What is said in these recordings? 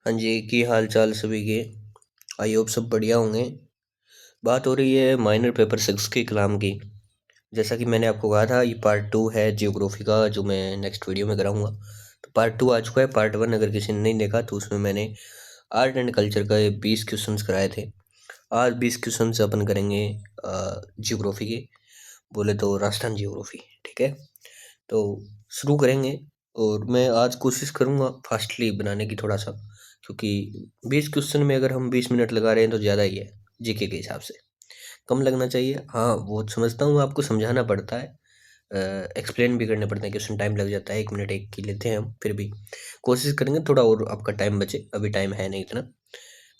हाँ जी, की हाल चाल सभी के। आई होप सब बढ़िया होंगे। बात हो रही है माइनर पेपर 6 के कलाम की। जैसा कि मैंने आपको कहा था, ये पार्ट 2 है जियोग्राफी का, जो मैं नेक्स्ट वीडियो में कराऊंगा। तो पार्ट 2 आ चुका है। पार्ट 1 अगर किसी ने नहीं देखा तो उसमें मैंने आर्ट एंड कल्चर का 20 क्वेश्चंस कराए थे। आज 20 क्वेश्चंस अपन करेंगे जियोग्राफी के, बोले तो राजस्थान जियोग्राफी। ठीक है, तो शुरू करेंगे। और मैं आज कोशिश करूँगा फास्टली बनाने की थोड़ा सा, क्योंकि 20 क्वेश्चन में अगर हम 20 मिनट लगा रहे हैं तो ज़्यादा ही है। जीके के हिसाब से कम लगना चाहिए। हाँ, वो समझता हूँ, आपको समझाना पड़ता है, एक्सप्लेन भी करने पड़ते हैं, क्वेश्चन टाइम लग जाता है, 1 मिनट एक की लेते हैं हम। फिर भी कोशिश करेंगे थोड़ा और आपका टाइम बचे, अभी टाइम है नहीं इतना।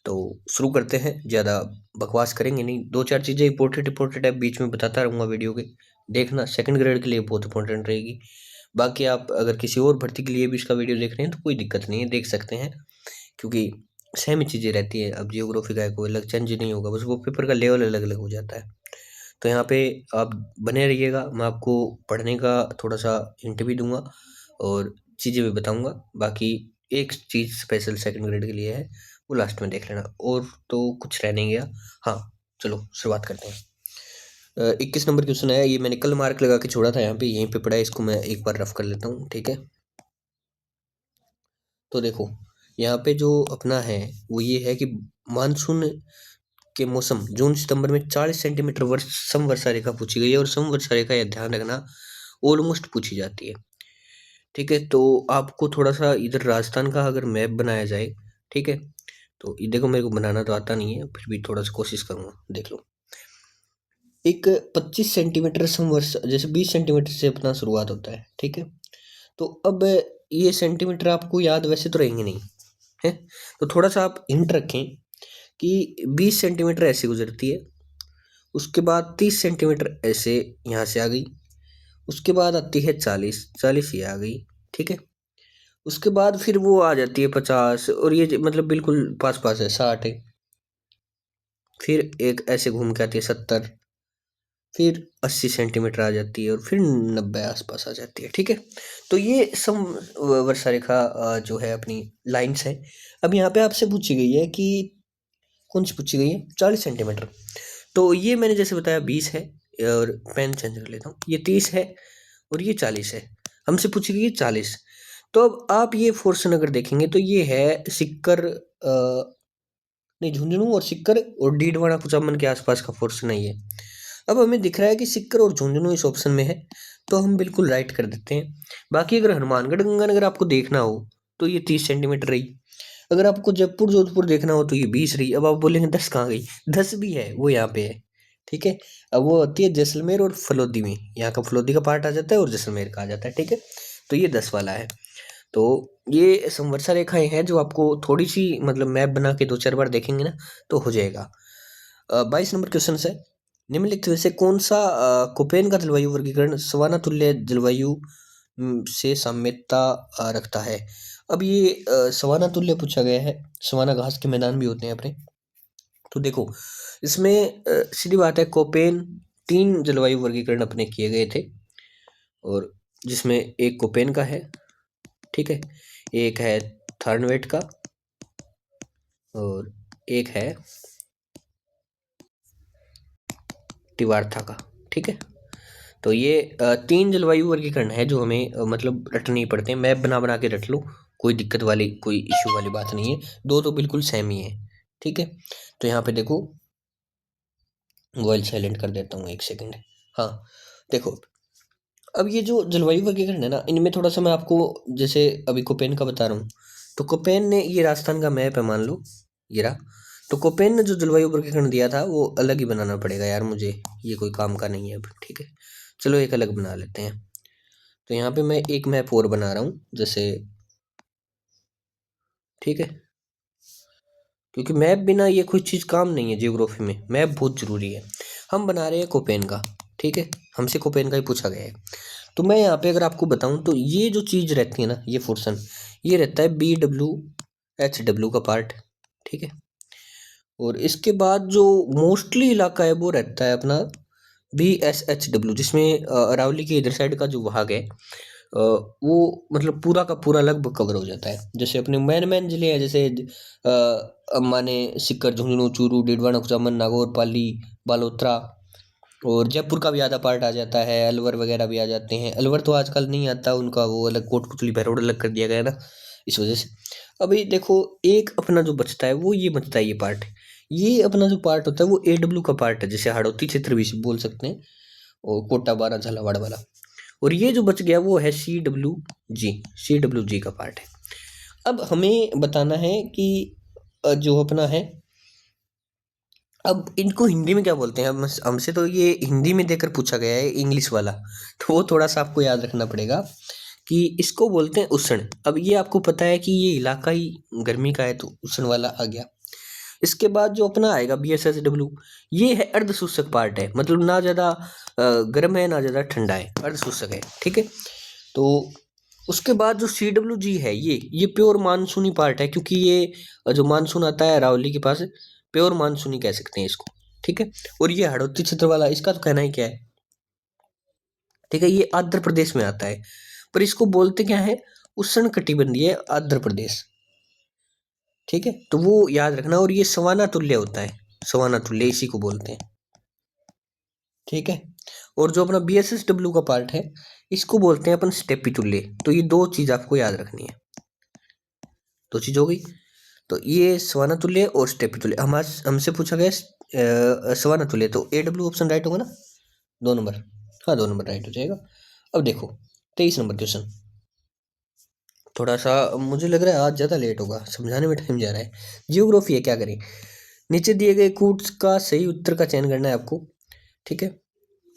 तो शुरू करते हैं, ज़्यादा बकवास करेंगे नहीं। दो चार चीज़ें इंपॉर्टेंट इंपॉर्टेंट है, बीच में बताता रहूँगा वीडियो के, देखना। सेकंड ग्रेड के लिए बहुत इंपॉर्टेंट रहेगी। बाकी आप अगर किसी और भर्ती के लिए भी इसका वीडियो देख रहे हैं तो कोई दिक्कत नहीं है, देख सकते हैं, क्योंकि सेम ही चीज़ें रहती है। अब जियोग्राफी का है, कोई अलग चेंज नहीं होगा, बस वो पेपर का लेवल अलग अलग हो जाता है। तो यहाँ पे आप बने रहिएगा, मैं आपको पढ़ने का थोड़ा सा हिंट भी दूंगा और चीज़ें भी बताऊंगा। बाकी एक चीज़ स्पेशल सेकंड ग्रेड के लिए है, वो लास्ट में देख लेना। और तो कुछ रह नहीं गया। हाँ, चलो शुरुआत करते हैं। 21 नंबर क्वेश्चन है, ये मैंने कल मार्क लगा के छोड़ा था, यहाँ पे यहीं पे पड़ा है, इसको मैं एक बार रफ कर लेता हूँ। ठीक है, तो देखो यहाँ पे जो अपना है वो ये है कि मानसून के मौसम जून सितंबर में 40 सेंटीमीटर वर्ष सम वर्षा रेखा पूछी गई है। और सम वर्षा रेखा, यह ध्यान रखना, ऑलमोस्ट पूछी जाती है। ठीक है, तो आपको थोड़ा सा इधर राजस्थान का अगर मैप बनाया जाए, ठीक है, तो ये देखो, मेरे को बनाना तो आता नहीं है, फिर भी थोड़ा सा कोशिश करूंगा, देख लो। एक 25 सेंटीमीटर समवर्ष, जैसे 20 सेंटीमीटर से अपना शुरुआत होता है। ठीक है, तो अब ये सेंटीमीटर आपको याद वैसे तो रहेंगे नहीं है, तो थोड़ा सा आप हिंट रखें कि 20 सेंटीमीटर ऐसे गुजरती है, उसके बाद 30 सेंटीमीटर ऐसे यहाँ से आ गई, उसके बाद आती है 40, 40 ये आ गई। ठीक है, उसके बाद फिर वो आ जाती है 50, और ये मतलब बिल्कुल पास पास है, 60 है। फिर एक ऐसे घूम के आती है 70, फिर 80 सेंटीमीटर आ जाती है, और फिर 90 आसपास आ जाती है। ठीक है, तो ये सम वर्षा रेखा जो है अपनी लाइन्स है। अब यहाँ पे आपसे पूछी गई है कि कौन सी पूछी गई है, 40 सेंटीमीटर। तो ये मैंने जैसे बताया 20 है, और पेन चेंज कर लेता हूँ, ये 30 है और ये 40 है। हमसे पूछी गई है 40। तो अब आप ये पोर्शन अगर देखेंगे तो ये है सिक्कर, नहीं, झुंझुनू और सिक्कर और डीडवाना कुचामन के आसपास का पोर्शन है ये। अब हमें दिख रहा है कि सिक्कर और झुंझुनू इस ऑप्शन में है, तो हम बिल्कुल राइट कर देते हैं। बाकी अगर हनुमानगढ़ गंगानगर आपको देखना हो तो ये 30 सेंटीमीटर रही। अगर आपको जयपुर जोधपुर देखना हो तो ये 20 रही। अब आप बोलेंगे 10 कहाँ गई, 10 भी है, वो यहाँ पे है। ठीक है, अब वो होती है जैसलमेर और फलोदी में, यहाँ का फलोदी का पार्ट आ जाता है और जैसलमेर का आ जाता है। ठीक है, तो ये 10 वाला है। तो ये संवर्षा रेखाएं हैं जो आपको थोड़ी सी मतलब मैप बना के दो चार बार देखेंगे ना तो हो जाएगा। 22 नंबर क्वेश्चन है, निम्नलिखित में से कौन सा कोपेन का जलवायु वर्गीकरण सवाना तुल्य जलवायु से साम्यता रखता है। अब ये सवाना तुल्य पूछा गया है, सवाना घास के मैदान भी होते हैं अपने। तो देखो इसमें सीधी बात है, कोपेन 3 जलवायु वर्गीकरण अपने किए गए थे, और जिसमें एक कोपेन का है, ठीक है, एक है थर्नवेट का, और एक है टिवार्था का। ठीक है, तो ये 3 जलवायु वर्गीकरण है जो हमें मतलब रटने ही पड़ते हैं। मैप बना बना के रट लो, कोई दिक्कत वाली कोई इश्यू वाली बात नहीं है, दो तो बिल्कुल सेम ही है। ठीक है, तो यहाँ पे देखो, वॉइस साइलेंट कर देता हूँ, एक सेकंड। हाँ, देखो अब ये जो जलवायु वर्गीकरण है ना, इनमें थोड़ा सा मैं आपको, जैसे अभी कोपेन का बता रहा हूँ, तो कोपेन ने, ये राजस्थान का मैप है मान लो, ये रहा। तो कोपेन ने जो जलवायु वर्गीकरण दिया था वो अलग ही बनाना पड़ेगा यार मुझे, ये कोई काम का नहीं है अब। ठीक है, चलो एक अलग बना लेते हैं। तो यहाँ पे मैं एक मैप और बना रहा हूँ जैसे, ठीक है, क्योंकि मैप बिना ये कोई चीज़ काम नहीं है, जियोग्राफी में मैप बहुत ज़रूरी है। हम बना रहे हैं कोपेन का, ठीक है, हमसे कोपेन का ही पूछा गया है। तो मैं यहाँ पे अगर आपको बताऊँ तो ये जो चीज़ रहती है ना, ये पोर्सन, ये रहता है BWHW का पार्ट। ठीक है, और इसके बाद जो मोस्टली इलाका है वो रहता है अपना BSHW, जिसमें अरावली के इधर साइड का जो भाग है वो मतलब पूरा का पूरा लगभग कवर हो जाता है। जैसे अपने मेन जिले हैं, जैसे माने सीकर, झुंझुनू, चूरू, डिडवाना, कुचामन, नागौर, पाली, बालोतरा, और जयपुर का भी आधा पार्ट आ जाता है, अलवर वगैरह भी आ जाते हैं। अलवर तो आजकल नहीं आता, उनका वो अलग कोटपुतली भैरोड अलग कर दिया गया ना, इस वजह से। अभी देखो, एक अपना जो बचता है वो ये बचता है, ये पार्ट, ये अपना जो पार्ट होता है वो AW का पार्ट है, जैसे हाड़ौती क्षेत्र भी बोल सकते हैं, और कोटा बारा झालावाड़ वाला। और ये जो बच गया वो है CWG का पार्ट है। अब हमें बताना है कि जो अपना है, अब इनको हिंदी में क्या बोलते हैं? हमसे तो ये हिंदी में देकर पूछा गया है, इंग्लिश वाला, तो वो थोड़ा सा आपको याद रखना पड़ेगा कि इसको बोलते हैं उष्ण। अब ये आपको पता है कि ये इलाका ही गर्मी का है, तो उष्ण वाला आ गया। इसके बाद जो अपना आएगा BSSW, ये है अर्ध शुष्क पार्ट है, मतलब ना ज़्यादा गर्म है ना ज़्यादा ठंडा है, अर्ध शुष्क है, ठीक है। तो उसके बाद जो CWG है, ये प्योर मानसूनी पार्ट है, क्योंकि ये जो मानसून आता है अरावली के पास, प्योर मानसूनी कह सकते हैं इसको, ठीक है। और ये हाड़ौती क्षेत्र वाला, इसका तो कहना ही क्या है, ठीक है, ये आंध्र प्रदेश में आता है, पर इसको बोलते क्या है? उष्ण कटिबंधीय आंध्र प्रदेश, ठीक है। तो वो याद रखना, और ये सवाना तुल्य होता है, सवाना तुल्य इसी को बोलते हैं, ठीक है। और जो अपना BSSW का पार्ट है, इसको बोलते हैं अपन स्टेपी तुल्य। तो ये दो चीज आपको याद रखनी है, दो चीज हो गई। तो ये सवाना तुल्य और स्टेपी तुल्य, हमसे पूछा गया सवाना तुल्य, तो AW ऑप्शन राइट होगा ना, 2 नंबर, हाँ 2 नंबर राइट हो जाएगा। अब देखो 23 नंबर क्वेश्चन, थोड़ा सा मुझे लग रहा है आज ज़्यादा लेट होगा, समझाने में टाइम जा रहा है। जियोग्राफी है, क्या करें? नीचे दिए गए कूट्स का सही उत्तर का चयन करना है आपको, ठीक है।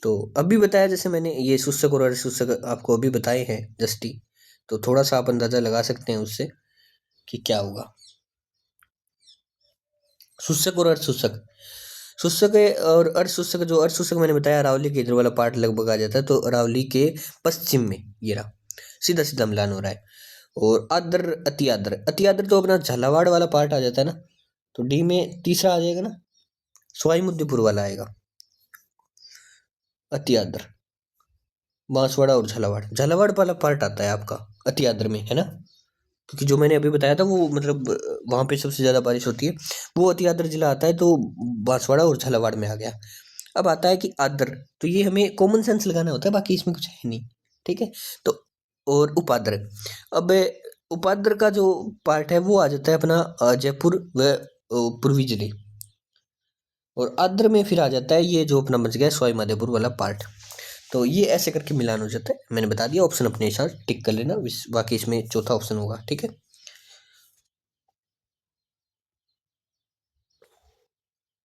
तो अभी बताया, जैसे मैंने ये शुष्क और अशुष्क आपको अभी बताए हैं जस्टी, तो थोड़ा सा आप अंदाजा लगा सकते हैं उससे कि क्या होगा। शुष्क और अर्धशुष्क, शुष्क और अर्धशुष्क, जो अर्धशुष्क मैंने बताया अरावली के इधर वाला पार्ट लगभग आ जाता है, तो अरावली के पश्चिम में ये रहा, सीधा सीधा मिलान हो रहा है। और आर्द्र, अति आर्द्र, अति आर्द्र तो अपना झालावाड़ वाला पार्ट आ जाता है ना, तो डी में तीसरा आ जाएगा ना, सवाई मुद्दीपुर वाला आएगा अति आर्द्र, बांसवाड़ा और झालावाड़, झालावाड़ वाला पार्ट आता है आपका अति आर्द्र में, है ना, क्योंकि जो मैंने अभी बताया था वो मतलब वहाँ पे सबसे ज़्यादा बारिश होती है, वो अति आर्द्र जिला आता है, तो बांसवाड़ा और झालावाड़ में आ गया। अब आता है कि आर्द्र, तो ये हमें कॉमन सेंस लगाना होता है, बाकी इसमें कुछ है नहीं, ठीक है। तो और उपाद्र, अब उपाद्र का जो पार्ट है वो आ जाता है अपना जयपुर व पूर्वी जिले, और आर्द्र में फिर आ जाता है ये जो अपना बच गया सवाई माधोपुर वाला पार्ट। तो ये ऐसे करके मिलान हो जाता है, मैंने बता दिया, ऑप्शन अपने हिसाब टिक कर लेना, बाकी इसमें चौथा ऑप्शन होगा, ठीक है।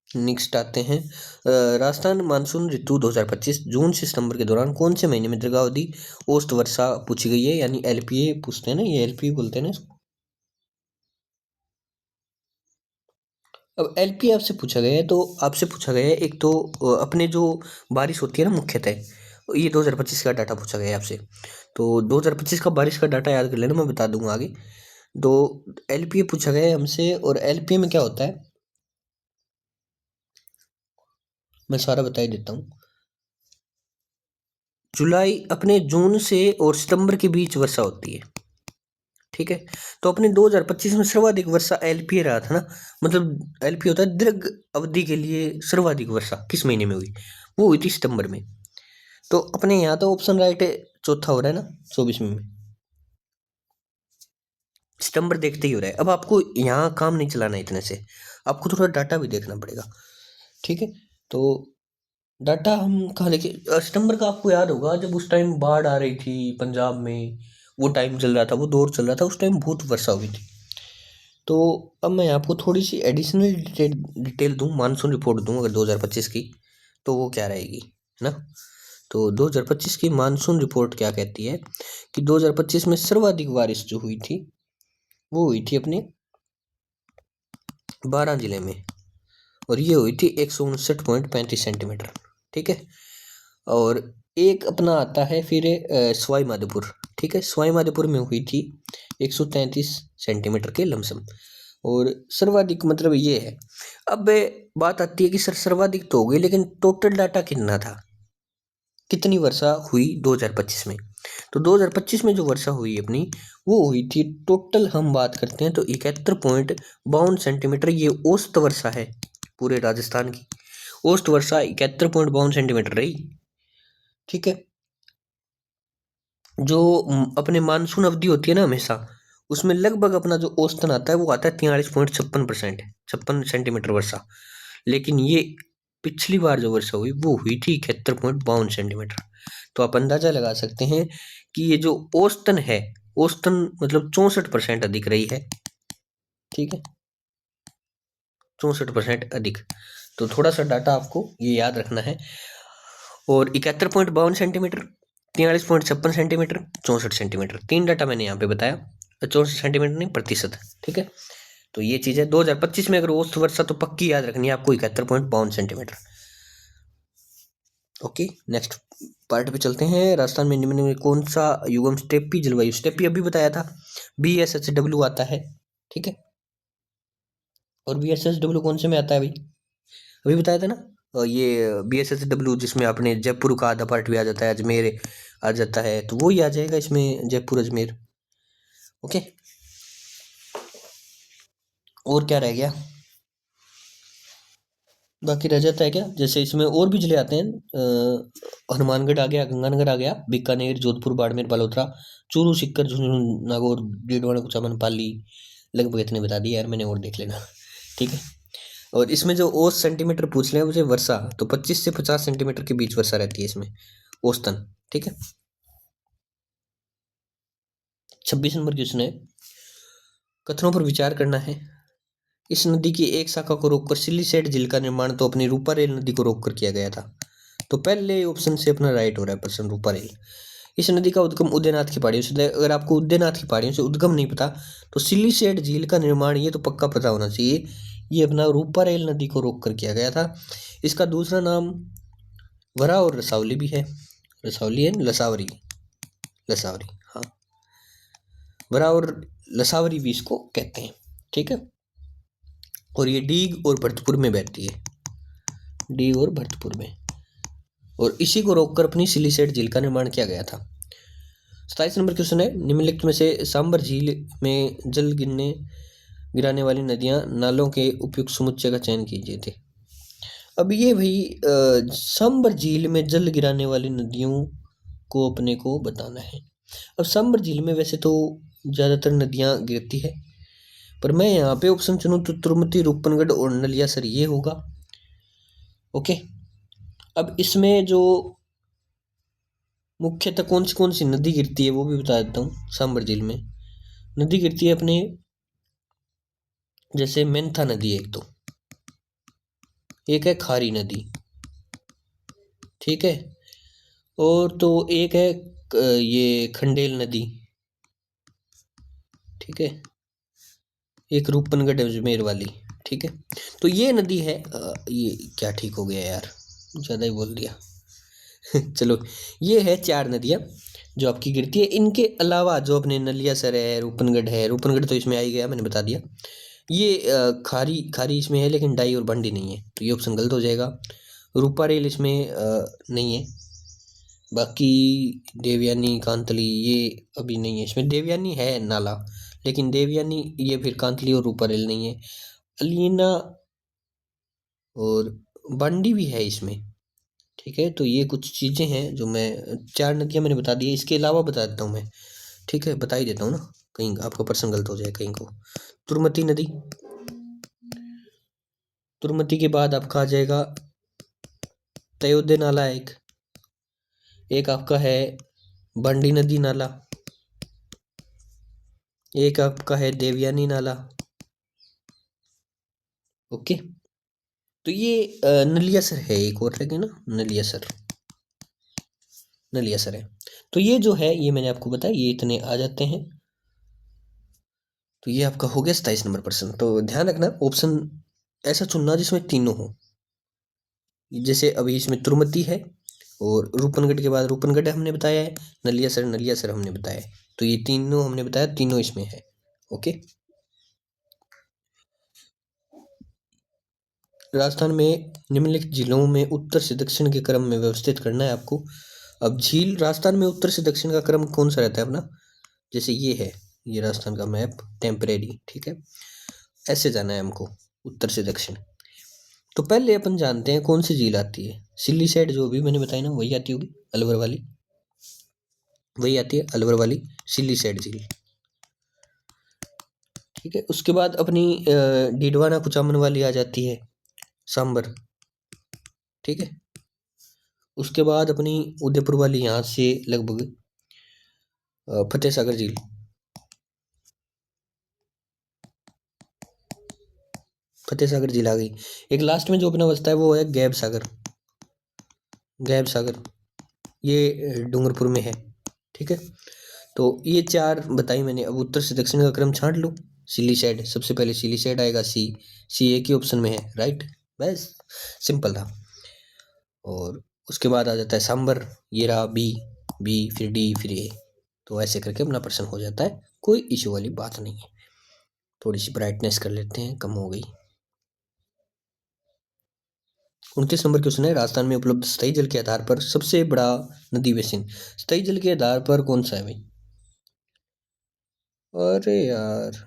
नेक्स्ट आते हैं, राजस्थान मानसून ऋतु 2025 जून से सितंबर के दौरान कौन से महीने में दीर्घावधि औसत वर्षा पूछी गई है, यानी LPA पूछते हैं ना, ये LPA बोलते हैं ना इसको। अब LPA आपसे पूछा गया है, तो आपसे पूछा गया है एक तो अपने जो बारिश होती है ना मुख्यतः, ये 2025 का डाटा पूछा गया है आपसे, तो 2025 का बारिश का डाटा याद कर लेना, मैं बता दूंगा आगे। तो LPA पूछा गया है हमसे, और LPA में क्या होता है मैं सारा बता ही देता हूँ। जुलाई अपने जून से और सितंबर के बीच वर्षा होती है, ठीक है। तो अपने 2025 में सर्वाधिक वर्षा LPA रहा था ना, मतलब LPA होता है दीर्घ अवधि के लिए सर्वाधिक वर्षा किस महीने में हुई, वो हुई थी सितंबर में। तो अपने यहाँ तो ऑप्शन राइट है, चौथा हो रहा है ना 24 में, सितंबर देखते ही हो रहा है। अब आपको यहाँ काम नहीं चलाना है इतने से, आपको थोड़ा डाटा भी देखना पड़ेगा, ठीक है। तो डाटा हम कहाँ देखे, सितंबर का आपको याद होगा जब उस टाइम बाढ़ आ रही थी पंजाब में, वो टाइम चल रहा था, वो दौर चल रहा था, उस टाइम बहुत वर्षा हुई थी। तो अब मैं आपको थोड़ी सी एडिशनल डिटेल दूँ, मानसून रिपोर्ट दूँ अगर 2025 की, तो वो क्या रहेगी, है ना। तो 2025 की मानसून रिपोर्ट क्या कहती है कि 2025 में सर्वाधिक बारिश जो हुई थी वो हुई थी अपने 12 जिले में, और ये हुई थी 159.35 सेंटीमीटर, ठीक है। और एक अपना आता है फिर सवाई माधोपुर, ठीक है, सवाई माधोपुर में हुई थी 133 सेंटीमीटर के लमसम, और सर्वाधिक मतलब ये है। अब बात आती है कि सर सर्वाधिक तो हो गई, लेकिन टोटल डाटा कितना था, कितनी वर्षा हुई 2025 में, तो 2025 में जो वर्षा हुई अपनी, वो हुई थी, टोटल हम बात करते हैं तो 71.52 सेंटीमीटर। ये औसत वर्षा है पूरे राजस्थान की। औसत वर्षा 71.52 सेंटीमीटर रही। ठीक है। जो अपने मानसून अवधि होती है ना हमेशा, उसमें लगभग अपना जो औसतन आता है वो आता है 43.56 सेंटीमीटर वर्षा। लेकिन ये पिछली बार जो वर्षा हुई वो हुई थी 71.52 सेंटीमीटर। तो आप अंदाजा लगा सकते हैं कि ये जो औसतन है, औसतन मतलब 64% अधिक रही है। ठीक है, 64% अधिक। तो थोड़ा सा डाटा आपको ये याद रखना है। और 71.52 सेंटीमीटर, 43.56 सेंटीमीटर, 64 सेंटीमीटर, 3 डाटा मैंने यहाँ पे बताया। 64 सेंटीमीटर नहीं, प्रतिशत। ठीक है। तो ये चीज है। 2025 में अगर औसत वर्षा तो पक्की याद रखनी है आपको, 71.52 सेंटीमीटर। ओके, नेक्स्ट पार्ट पे चलते हैं। राजस्थान में निम्न में कौन सा युगम स्टेपी जलवायु, स्टेपी अभी बताया था, BSHW आता है। ठीक है। और BSHW कौन से में आता है भाई, अभी बताया था ना। और ये BSHW जिसमें अपने जयपुर का आधा पार्ट भी आ जाता है, अजमेर आ जाता है, तो वो ही आ जाएगा इसमें, जयपुर अजमेर। ओके। और क्या रह गया, बाकी रह जाता है क्या, जैसे इसमें और भी जिले आते हैं। हनुमानगढ़ आ गया, गंगानगर आ गया, बीकानेर, जोधपुर, बाड़मेर, बालोतरा, चूरू, सीकर, झुंझुनू, नागौर, डीडवाना, कुचामन, पाली। लगभग इतने बता दिए यार मैंने, और देख लेना। ठीक है। और इसमें जो औसत सेंटीमीटर पूछ रहे हैं मुझे वर्षा, तो 25 से 50 सेंटीमीटर के बीच वर्षा रहती है इसमें, औसतन। ठीक है। 26 नंबर क्वेश्चन है, कथनों पर विचार करना है। इस नदी की एक शाखा को रोककर सिल्लीसेट झील का निर्माण तो अपनी रूपारेल नदी को रोककर किया गया था। तो पहले ऑप्शन से अपना राइट हो रहा है प्रश्न, रूपारेल। इस नदी का उद्गम उदयनाथ की पहाड़ियों से, अगर आपको उदयनाथ की पहाड़ियों से उद्गम नहीं पता तो सिल्लीसेट झील का निर्माण ये तो पक्का पता होना चाहिए, ये अपना रूपारेल नदी को रोक कर किया गया था। इसका दूसरा नाम वरा और रसावली भी है, रसावली है, लसावरी, लसावरी, हाँ, वरा और लसावरी भी इसको कहते हैं। ठीक है। और ये डीग और भरतपुर में बहती है, डीग और भरतपुर में, और इसी को रोककर अपनी सिलीसेट झील का निर्माण किया गया था। 27 नंबर क्वेश्चन है, निम्नलिखित में से सांबर झील में जल गिराने वाली नदियां नालों के उपयुक्त समुच्चय का चयन कीजिए थे। अब ये भाई सांबर झील में जल गिराने वाली नदियों को अपने को बताना है। अब सांबर झील में वैसे तो ज्यादातर नदियां गिरती है, पर मैं यहाँ पे ऑप्शन चुनूं तो तुर्मती, रूपनगढ़ और नलियासर ये होगा। ओके। अब इसमें जो मुख्यतः कौन सी नदी गिरती है वो भी बता देता हूँ। सांबर झील में नदी गिरती है अपने, जैसे मेंथा नदी है एक, तो एक है खारी नदी। ठीक है। और तो एक है ये खंडेल नदी। ठीक है। एक रूपनगढ़ अजमेर वाली। ठीक है। तो ये नदी है, ये क्या ठीक हो गया यार, ज़्यादा ही बोल दिया। चलो, ये है 4 नदियाँ जो आपकी गिरती है। इनके अलावा जो अपने नलियासर है, रूपनगढ़ है, रूपनगढ़ तो इसमें आ ही गया, मैंने बता दिया। ये खारी खारी इसमें है, लेकिन डाई और बंडी नहीं है, तो ये ऑप्शन गलत हो जाएगा। रूपारेल इसमें नहीं है। बाकी देवयानी, कांतली ये अभी नहीं है इसमें। देवयानी है नाला, लेकिन देवयानी ये फिर कांतली और रूपारेल नहीं है। अलीना और बंडी भी है इसमें। ठीक है। तो ये कुछ चीज़ें हैं जो मैं, 4 नदियाँ मैंने बता दी है, इसके अलावा बता देता हूँ मैं। ठीक है, बता ही देता हूँ ना, कहीं आपका प्रश्न गलत हो जाए कहीं को। तुर्मती नदी, तुर्मती के बाद आपका आ जाएगा तयोदय नाला, एक आपका है बंडी नदी नाला, एक आपका है देवयानी नाला। ओके। तो ये नलियासर है, एक और रहेगा ना, नलियासर, नलियासर है। तो ये जो है ये मैंने आपको बताया, ये इतने आ जाते हैं। तो ये आपका हो गया 27 नंबर प्रश्न। तो ध्यान रखना ऑप्शन ऐसा चुनना जिसमें तीनों हो। जैसे अभी इसमें तुर्मती है, और रूपनगढ़ के बाद रूपनगढ़ हमने बताया है, नलियासर, नलियासर हमने बताया है। तो ये तीनों हमने बताया, तीनों इसमें है। ओके। राजस्थान में निम्नलिखित जिलों में उत्तर से दक्षिण के क्रम में व्यवस्थित करना है आपको। अब झील राजस्थान में उत्तर से दक्षिण का क्रम कौन सा रहता है अपना, जैसे ये है, ये राजस्थान का मैप टेम्परेरी, ठीक है, ऐसे जाना है हमको उत्तर से दक्षिण। तो पहले अपन जानते हैं कौन सी झील आती है, सिल्ली साइड जो भी मैंने बताई ना वही आती होगी, अलवर वाली, वही आती है अलवर वाली सिल्ली साइड झील, ठीक है। उसके बाद अपनी डीडवाना कुचामन वाली आ जाती है, सांबर, ठीक है। उसके बाद अपनी उदयपुर वाली यहाँ से लगभग फतेह सागर झील, फतेह सागर झील आ गई। एक लास्ट में जो अपना बचता है वो है गैब सागर, गैब सागर, ये डूंगरपुर में है, ठीक है। तो ये चार बताई मैंने। अब उत्तर से दक्षिण का क्रम छांट लो, सिल्ली साइड सबसे पहले, सिल्ली साइड आएगा, सी, सी एक ही ऑप्शन में है, राइट, बस सिंपल था। और उसके बाद आ जाता है सांबर, ये रहा बी, बी फिर डी फिर ए, तो ऐसे करके अपना प्रश्न हो जाता है, कोई इशू वाली बात नहीं है। थोड़ी सी ब्राइटनेस कर लेते हैं, कम हो गई। 29 नंबर क्वेश्चन है, राजस्थान में उपलब्ध स्थायी जल के आधार पर सबसे बड़ा नदी बेसिन, स्थायी जल के आधार पर कौन सा है भाई, अरे यार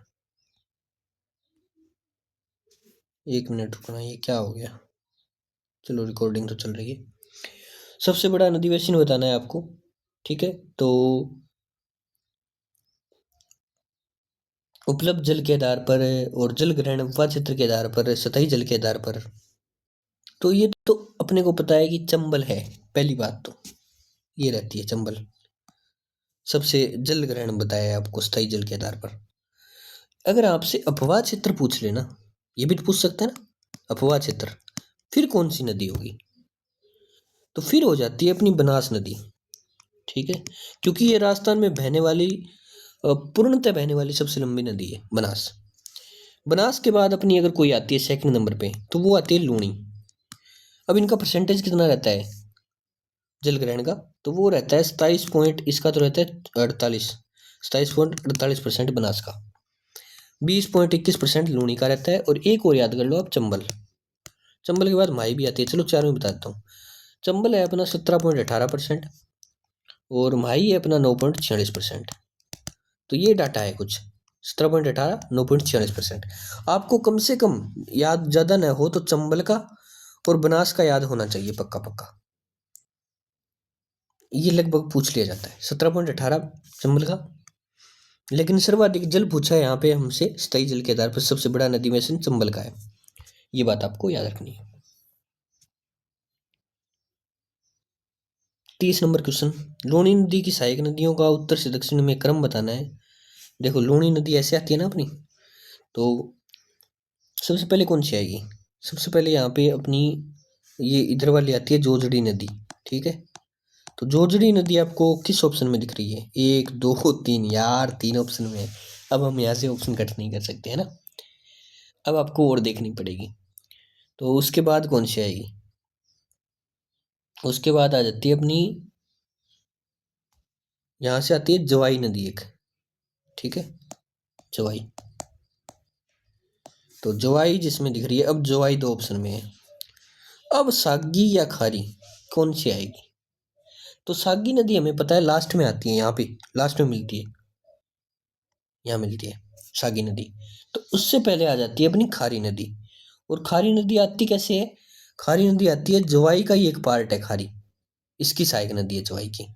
1 मिनट रुकना, ये क्या हो गया, चलो रिकॉर्डिंग तो चल रही है। सबसे बड़ा नदी बेसिन बताना है आपको, ठीक है। तो उपलब्ध जल के आधार पर और जल ग्रहण उपवा क्षेत्र के आधार पर, सतही जल के आधार पर, तो ये तो अपने को पता है कि चंबल है, पहली बात तो ये रहती है चंबल, सबसे जल ग्रहण बताया है आपको स्थायी जल के आधार पर। अगर आपसे अपवाह क्षेत्र पूछ लेना, ये भी तो पूछ सकते हैं ना, अपवाह क्षेत्र, फिर कौन सी नदी होगी, तो फिर हो जाती है अपनी बनास नदी, ठीक है। क्योंकि ये राजस्थान में बहने वाली पूर्णतः बहने वाली सबसे लंबी नदी है बनास। बनास के बाद अपनी अगर कोई आती है सेकंड नंबर पे, तो वो आती है लूणी। अब इनका परसेंटेज कितना रहता है जल ग्रहण का, तो वो रहता है 27 पॉइंट, इसका तो रहता है 48, 27.48% बनास का, 20.21% लूणी का रहता है। और एक और याद कर लो आप, चंबल, चंबल के बाद माई भी आती है, चलो चार में बता देता हूँ। चंबल है अपना 17.18%, और माही है अपना 9.46%। तो ये डाटा है कुछ, 17.18, 9.46%। आपको कम से कम याद ज़्यादा न हो तो चंबल का और बनास का याद होना चाहिए पक्का पक्का, ये लगभग पूछ लिया जाता है 17.18 चंबल का। लेकिन सर्वाधिक जल पूछा है यहाँ पे हमसे स्थायी जल के आधार पर, सबसे बड़ा नदी में से चंबल का है, ये बात आपको याद रखनी है। 30 नंबर क्वेश्चन, लूणी नदी की सहायक नदियों का उत्तर से दक्षिण में क्रम बताना है। देखो लूणी नदी ऐसे आती है ना अपनी, तो सबसे पहले कौन सी आएगी, सबसे पहले यहाँ पे अपनी ये इधर वाली आती है जोजड़ी नदी, ठीक है। तो जोजड़ी नदी आपको किस ऑप्शन में दिख रही है, 1 2 3, यार 3 ऑप्शन में है। अब हम यहाँ से ऑप्शन कट नहीं कर सकते है ना, अब आपको और देखनी पड़ेगी। तो उसके बाद कौन सी आएगी, उसके बाद आ जाती है अपनी, यहाँ से आती है जवाई नदी एक, ठीक है, जवाई। तो जवाई जिसमें दिख रही है, अब जवाई 2 ऑप्शन में है। अब सागी या खारी कौन सी आएगी, तो सागी नदी हमें पता है लास्ट में आती है, यहाँ पे लास्ट में मिलती है, यहाँ मिलती है सागी नदी। तो उससे पहले आ जाती है अपनी खारी नदी। और खारी नदी आती कैसे है, खारी नदी आती है, जवाई का ही एक पार्ट है खारी, इसकी सहायक नदी है जवाई की,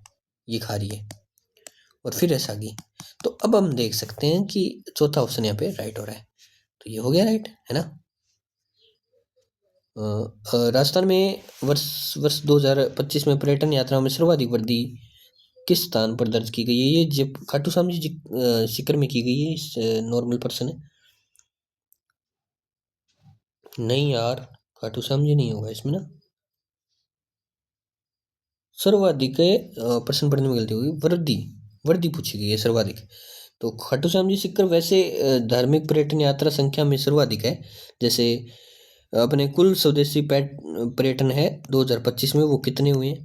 ये खारी है, और फिर है सागी। तो अब हम देख सकते हैं कि चौथा ऑप्शन यहाँ पे राइट हो रहा है, तो ये हो गया राइट, है ना। राजस्थान में वर्ष वर्ष 2025 में पर्यटन यात्राओं में सर्वाधिक वृद्धि किस स्थान पर दर्ज की गई है, ये जब खाटू श्याम जी सीकर में की गई है, इस नॉर्मल पर्सन है, नहीं यार खाटू श्याम जी नहीं होगा इसमें ना, सर्वाधिक प्रश्न पढ़ने में गलती होगी, वृद्धि, वृद्धि पूछी गई है सर्वाधिक। तो खाटू श्याम जी सीकर वैसे धार्मिक पर्यटन यात्रा संख्या में सर्वाधिक है, जैसे अपने कुल स्वदेशी पर्यटन है 2025 में वो कितने हुए हैं,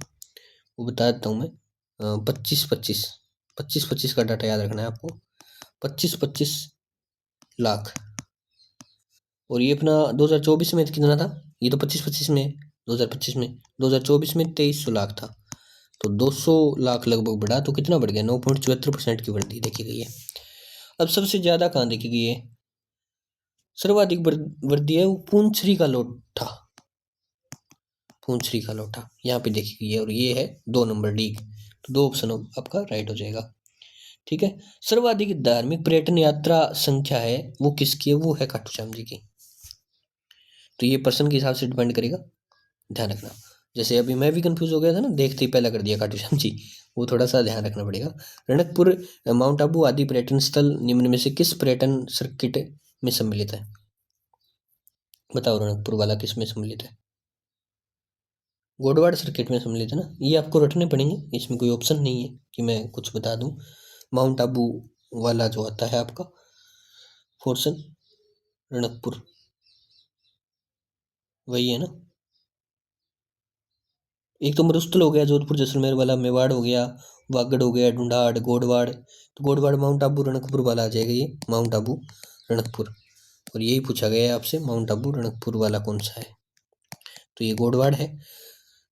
वो बता देता हूँ मैं, 25 25, 25 का डाटा याद रखना है आपको, 25 25 लाख। और ये अपना 2024 में कितना था, ये तो 25 25 में, 2025 में, 2024 में 2300 लाख था, तो 200 लाख लगभग बढ़ा, तो कितना बढ़ गया? 9.74% की वृद्धि देखी गई है। अब सबसे ज्यादा कहाँ देखी गई है? सर्वाधिक वृद्धि है वो पूंछरी का लोठा, पूंछरी का लोठा यहाँ पे देखी गई है, और ये है 2 नंबर डी। तो 2 ऑप्शन आपका राइट हो जाएगा। ठीक है। सर्वाधिक धार्मिक पर्यटन यात्रा संख्या है वो किसकी है? वो है खाटू श्याम जी की। तो ये पर्सन के हिसाब से डिपेंड करेगा, ध्यान रखना। जैसे अभी मैं भी कंफ्यूज हो गया था ना, देखते ही पहला कर दिया खाटू श्याम जी, वो थोड़ा सा ध्यान रखना पड़ेगा। रणकपुर, माउंट आबू आदि पर्यटन स्थल निम्न में से किस पर्यटन सर्किट में सम्मिलित है? बताओ, रणकपुर वाला किस में सम्मिलित है? गोडवाड़ सर्किट में सम्मिलित है ना। ये आपको रटने पड़ेंगे, इसमें कोई ऑप्शन नहीं है कि मैं कुछ बता दूं। माउंट आबू वाला जो आता है आपका पोर्शन, रणकपुर, वही है ना। एक तो मरुस्थल हो गया जोधपुर जैसलमेर वाला, मेवाड़ हो गया, वागड़ हो गया, ढूंढाड़, गोडवाड़। तो गोडवाड़ माउंट आबू रणकपुर वाला आ जाएगा, ये माउंट आबू रणकपुर। और यही पूछा गया है आपसे, माउंट आबू रणकपुर वाला कौन सा है? तो ये गोडवाड़ है,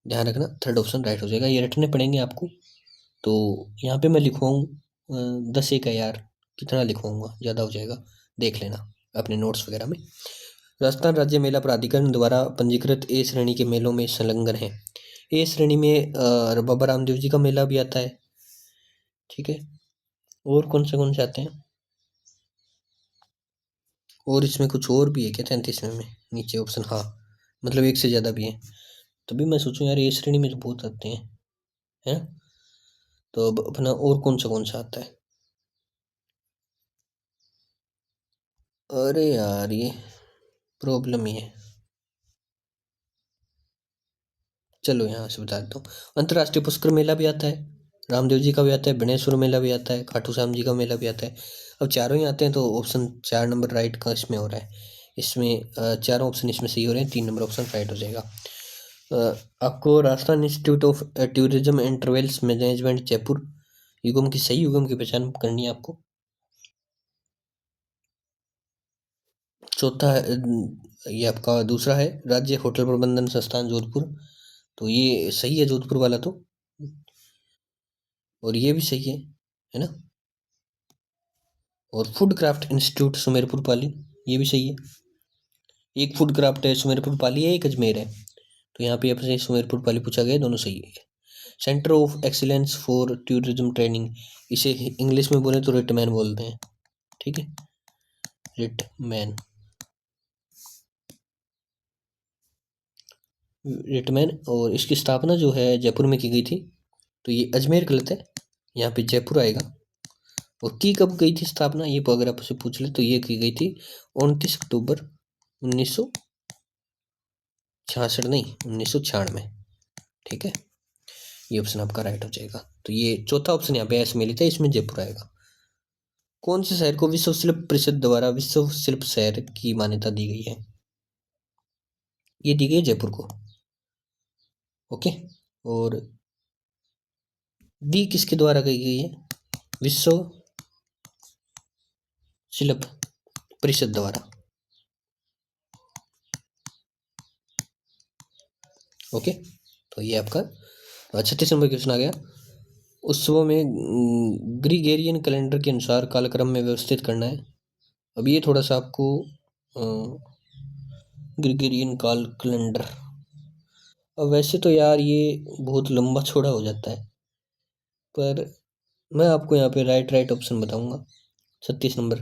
ध्यान रखना। थर्ड ऑप्शन राइट हो जाएगा, ये रटने पड़ेंगे आपको। तो यहाँ पे मैं लिखवाऊँ 10 एक है यार, कितना लिखवाऊँगा, ज़्यादा हो जाएगा, देख लेना अपने नोट्स वगैरह में। राजस्थान राज्य मेला प्राधिकरण द्वारा पंजीकृत ए श्रेणी के मेलों में संलग्न है। ए श्रेणी में बाबा रामदेव जी का मेला भी आता है। ठीक है। और कौन से आते हैं? और इसमें कुछ और भी है क्या 33वें में नीचे ऑप्शन? हाँ, मतलब एक से ज़्यादा भी है। तभी मैं सोचूं यार, ए श्रेणी में तो बहुत आते हैं, है। तो अब अपना और कौन सा आता है? अरे यार, ये प्रॉब्लम ही है। चलो यहाँ से बता देता हूँ। अंतर्राष्ट्रीय पुष्कर मेला भी आता है, रामदेव जी का भी आता है, गणेश्वर मेला भी आता है, खाटू श्याम जी का मेला भी आता है। अब चारों ही आते हैं, तो ऑप्शन 4 नंबर राइट का इसमें हो रहा है। इसमें चारों ऑप्शन इसमें सही हो रहे हैं, 3 नंबर ऑप्शन राइट हो जाएगा। आपको Rajasthan institute of tourism and travels management Jaipur युगम की सही युगम की पहचान करनी है आपको। चौथा है, ये आपका दूसरा है, राज्य होटल प्रबंधन संस्थान जोधपुर। तो ये सही है जोधपुर वाला तो, और ये भी सही है ना। और फूड क्राफ्ट इंस्टीट्यूट सुमेरपुर पाली, ये भी सही है। एक फूड क्राफ्ट है सुमेरपुर पाली है, एक अजमेर है। तो यहाँ पे आपसे सुमेरपुर पाली पूछा गया, दोनों सही है। Centre of excellence for tourism training, इसे इंग्लिश में बोले तो रिटमैन बोलते हैं। ठीक है, रिटमैन, रिटमैन। और इसकी स्थापना जो है जयपुर में की गई थी। तो ये अजमेर गलत है, यहाँ पे जयपुर आएगा। और की कब गई थी स्थापना, ये अगर आपसे पूछ ले तो ये की गई थी 29 अक्टूबर 1966, नहीं 1996। ठीक है, ये ऑप्शन आपका राइट हो जाएगा। तो ये चौथा ऑप्शन यहाँ पे ऐसे मिली था, इसमें जयपुर आएगा। कौन से शहर को विश्व शिल्प परिषद द्वारा विश्व शिल्प शहर की मान्यता दी गई है? ये दी गई है जयपुर को। ओके। और दी किसके द्वारा गई गई है? विश्व शिल्प परिषद द्वारा। ओके, तो ये आपका 36 नंबर क्वेश्चन आ गया। उत्सवों में ग्रीगेरियन कैलेंडर के अनुसार कालक्रम में व्यवस्थित करना है। अब ये थोड़ा सा आपको ग्रीगेरियन काल कैलेंडर, अब वैसे तो यार ये बहुत लंबा चौड़ा हो जाता है, पर मैं आपको यहाँ पे राइट ऑप्शन बताऊंगा। 36 नंबर,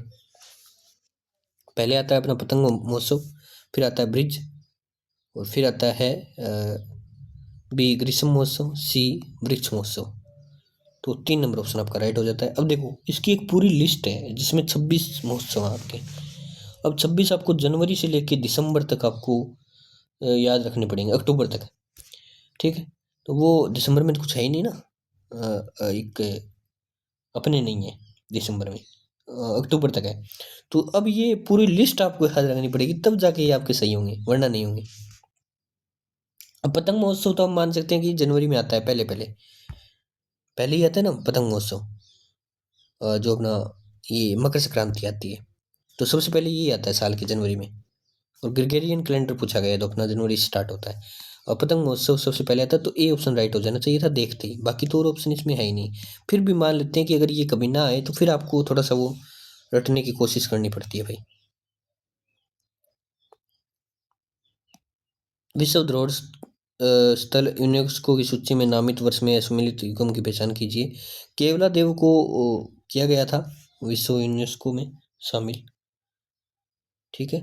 पहले आता है अपना पतंग महोत्सव, फिर आता है ब्रिज, और फिर आता है बी ग्रीष्म महोत्सव, सी वृक्ष महोत्सव। तो 3 नंबर ऑप्शन आपका राइट हो जाता है। अब देखो, इसकी एक पूरी लिस्ट है जिसमें 26 महोत्सव हैं आपके। अब 26 आपको जनवरी से लेके दिसंबर तक आपको याद रखने पड़ेंगे, अक्टूबर तक। ठीक है, तो वो दिसंबर में तो कुछ है ही नहीं ना, एक अपने नहीं है दिसंबर में, अक्टूबर तक है। तो अब ये पूरी लिस्ट आपको याद रखनी पड़ेगी, तब जाके ये आपके सही होंगे, वरना नहीं होंगे। अब पतंग महोत्सव तो हम मान सकते हैं कि जनवरी में आता है, पहले पहले पहले ही आता है ना पतंग महोत्सव। जो अपना ये मकर संक्रांति आती है, तो सबसे पहले ये आता है साल के जनवरी में। और ग्रेगोरियन कैलेंडर पूछा गया है, तो अपना जनवरी से स्टार्ट होता है। और पतंग महोत्सव सबसे पहले आता तो ए ऑप्शन राइट हो जाना चाहिए था देखते ही, बाकी तो और ऑप्शन इसमें है ही नहीं। फिर भी मान लेते हैं कि अगर ये कभी ना आए तो फिर आपको थोड़ा सा वो रटने की कोशिश करनी पड़ती है भाई। विश्व धरोहर स्थल यूनेस्को की सूची में नामित वर्ष में सम्मिलित युगम की पहचान कीजिए। केवला देव को किया गया था विश्व यूनेस्को में शामिल, ठीक है।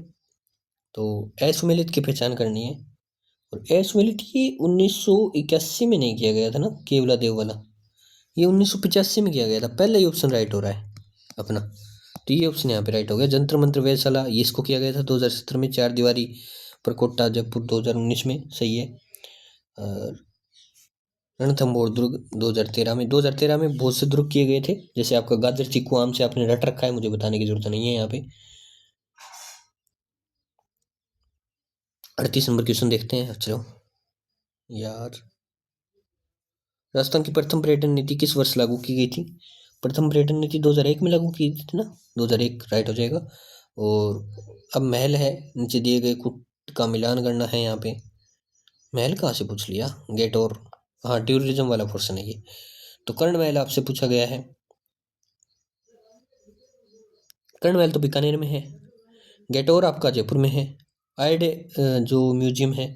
तो असम्मिलित की पहचान करनी है, और असम्मिलित ये 1981 में नहीं किया गया था ना केवला देव वाला, ये 1985 में किया गया था। पहले ही ऑप्शन राइट हो रहा है अपना, तो ये ऑप्शन यहाँ पे राइट हो गया। जंतर मंत्र वेधशाला ये इसको किया गया था 2017 में। चार दीवारी प्रकोष्ठा जयपुर 2019 में, सही है। और रणथंभौर दुर्ग 2013 में। 2013 में बहुत से दुर्ग किए गए थे, जैसे आपका गाजर चीकू आम से आपने रट रखा है, मुझे बताने की जरूरत नहीं है यहाँ पे। 38 नंबर क्वेश्चन देखते हैं। चलो यार, राजस्थान की प्रथम पर्यटन नीति किस वर्ष लागू की गई थी? प्रथम पर्यटन नीति 2001 में लागू की गई थी ना, 2001 राइट हो जाएगा। और अब महल है, नीचे दिए गए कुट का मिलान करना है यहाँ पे। महल कहाँ से पूछ लिया, गेट और, हाँ टूरिज्म वाला पोर्शन है ये। तो कर्ण महल आपसे पूछा गया है। कर्ण महल तो बीकानेर में है, गेटोर आपका जयपुर में है, आयड जो म्यूजियम है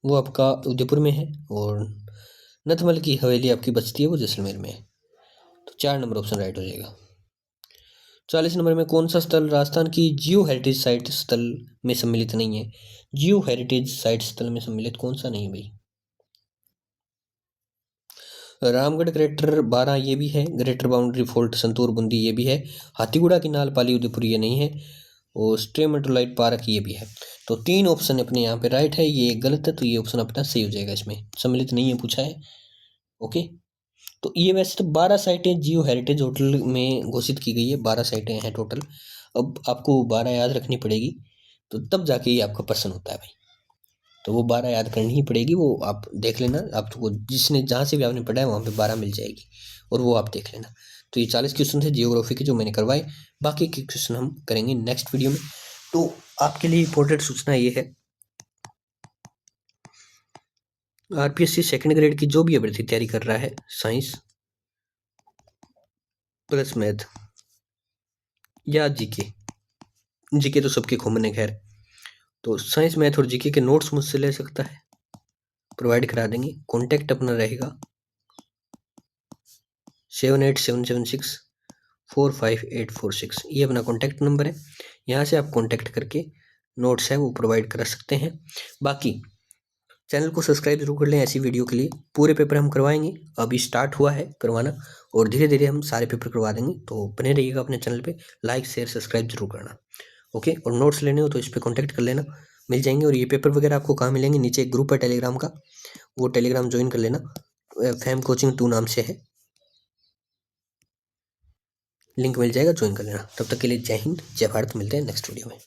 वो आपका उदयपुर में है, और नथमल की हवेली आपकी बचती है वो जैसलमेर में है। तो 4 नंबर ऑप्शन राइट हो जाएगा। 40 नंबर में कौन सा स्थल राजस्थान की जियो हेरिटेज साइट स्थल में सम्मिलित नहीं है? जियो हेरिटेज साइट स्थल में सम्मिलित कौन सा नहीं है भाई? रामगढ़ ग्रेटर 12 ये भी है, greater boundary fort santoor Bundi ये भी है, हाथीगुड़ा की नाल पाली उदयपुर ये नहीं है, और स्ट्रेमेटोलाइट पार्क ये भी है। तो 3 ऑप्शन अपने यहाँ पे राइट है, ये गलत है, तो ये ऑप्शन अपना सही हो जाएगा। इसमें सम्मिलित नहीं है पूछा है, ओके। तो ये वैसे तो 12 साइटें जियो हेरिटेज होटल में घोषित की गई है, 12 साइटें हैं टोटल। अब आपको 12 याद रखनी पड़ेगी, तो तब जाके ये आपका प्रश्न होता है भाई। तो वो 12 याद करनी ही पड़ेगी, वो आप देख लेना, आपको जिसने जहाँ से भी आपने पढ़ा है वहाँ पे 12 मिल जाएगी, और वो आप देख लेना। तो ये 40 क्वेश्चन थे जियोग्राफी के जो मैंने करवाए, बाकी के क्वेश्चन हम करेंगे नेक्स्ट वीडियो में। तो आपके लिए इंपॉर्टेंट सूचना ये है, आरपीएससी सेकंड ग्रेड की जो भी अभ्यर्थी तैयारी कर रहा है, साइंस प्लस मैथ या जीके, जीके तो सबके कॉमन है खैर, तो साइंस मैथ और जीके के नोट्स मुझसे ले सकता है, प्रोवाइड करा देंगे। कॉन्टैक्ट अपना रहेगा 7877645846, ये अपना कॉन्टैक्ट नंबर है। यहाँ से आप कॉन्टैक्ट करके नोट्स है वो प्रोवाइड करा सकते हैं। बाकी चैनल को सब्सक्राइब जरूर कर लें ऐसी वीडियो के लिए। पूरे पेपर हम करवाएंगे, अभी स्टार्ट हुआ है करवाना, और धीरे धीरे हम सारे पेपर करवा देंगे। तो बने रहिएगा अपने चैनल पे, लाइक शेयर सब्सक्राइब जरूर करना, ओके। और नोट्स लेने हो तो इस पर कॉन्टैक्ट कर लेना, मिल जाएंगे। और ये पेपर वगैरह आपको कहाँ मिलेंगे, नीचे एक ग्रुप है टेलीग्राम का, वो टेलीग्राम ज्वाइन कर लेना, फैम कोचिंग 2 नाम से है, लिंक मिल जाएगा, ज्वाइन कर लेना। तब तक के लिए जय हिंद जय भारत, मिलते हैं नेक्स्ट वीडियो में।